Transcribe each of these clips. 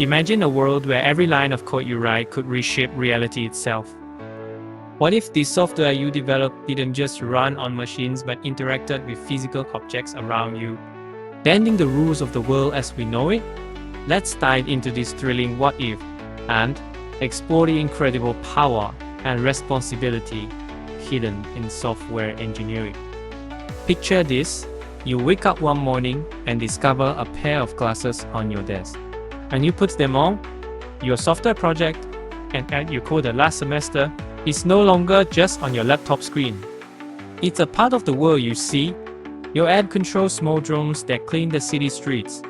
Imagine a world where every line of code you write could reshape reality itself. What if the software you developed didn't just run on machines but interacted with physical objects around you, bending the rules of the world as we know it? Let's dive into this thrilling what if and explore the incredible power and responsibility hidden in software engineering. Picture this: you wake up one morning and discover a pair of glasses on your desk. And you put them on, your software project, and add your code last semester is no longer just on your laptop screen. It's a part of the world you see. Your ad controls small drones that clean the city streets,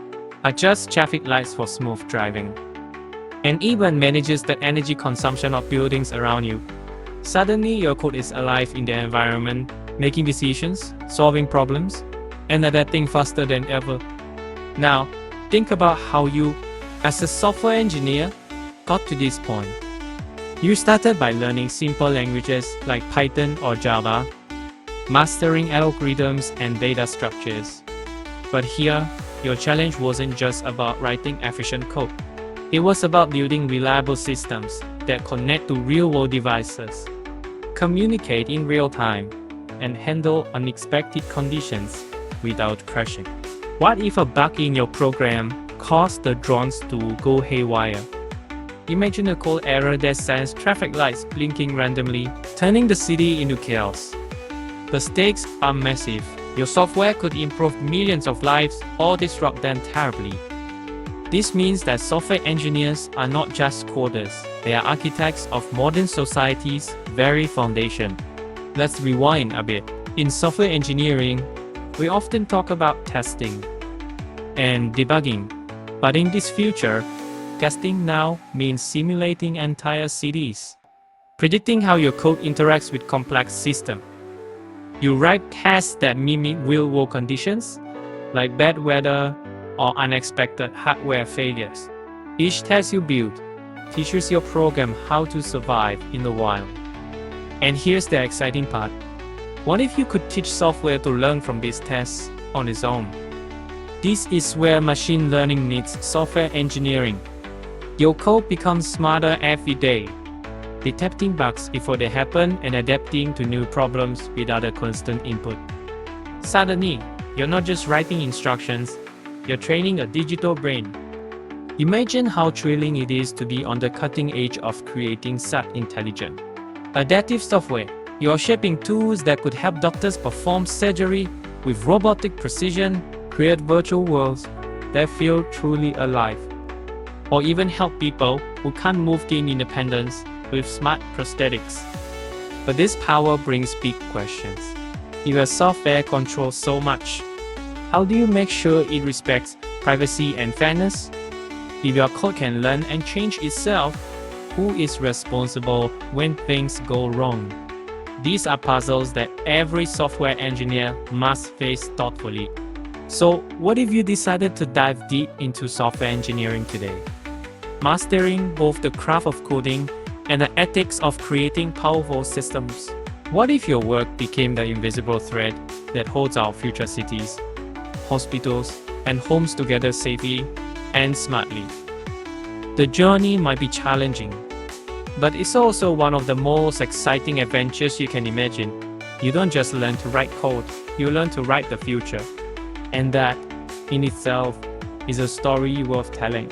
adjusts traffic lights for smooth driving, and even manages the energy consumption of buildings around you. Suddenly, your code is alive in the environment, making decisions, solving problems, and adapting faster than ever. Now, think about how you, as a software engineer, got to this point. You started by learning simple languages like Python or Java, mastering algorithms and data structures. But here, your challenge wasn't just about writing efficient code. It was about building reliable systems that connect to real-world devices, communicate in real time, and handle unexpected conditions without crashing. What if a bug in your program caused the drones to go haywire? Imagine a code error that sends traffic lights blinking randomly, turning the city into chaos. The stakes are massive. Your software could improve millions of lives or disrupt them terribly. This means that software engineers are not just coders, they are architects of modern society's very foundation. Let's rewind a bit. In software engineering, we often talk about testing and debugging, but in this future, testing now means simulating entire cities, predicting how your code interacts with complex systems. You write tests that mimic real-world conditions, like bad weather or unexpected hardware failures. Each test you build teaches your program how to survive in the wild. And here's the exciting part. What if you could teach software to learn from these tests on its own? This is where machine learning meets software engineering. Your code becomes smarter every day, detecting bugs before they happen and adapting to new problems without a constant input. Suddenly, you're not just writing instructions, you're training a digital brain. Imagine how thrilling it is to be on the cutting edge of creating such intelligent, adaptive software. You're shaping tools that could help doctors perform surgery with robotic precision, create virtual worlds that feel truly alive, or even help people who can't move gain independence with smart prosthetics. But this power brings big questions. If your software controls so much, how do you make sure it respects privacy and fairness? If your code can learn and change itself, who is responsible when things go wrong? These are puzzles that every software engineer must face thoughtfully. So, what if you decided to dive deep into software engineering today? Mastering both the craft of coding and the ethics of creating powerful systems. What if your work became the invisible thread that holds our future cities, hospitals, and homes together safely and smartly? The journey might be challenging, but it's also one of the most exciting adventures you can imagine. You don't just learn to write code, you learn to write the future. And that, in itself, is a story worth telling.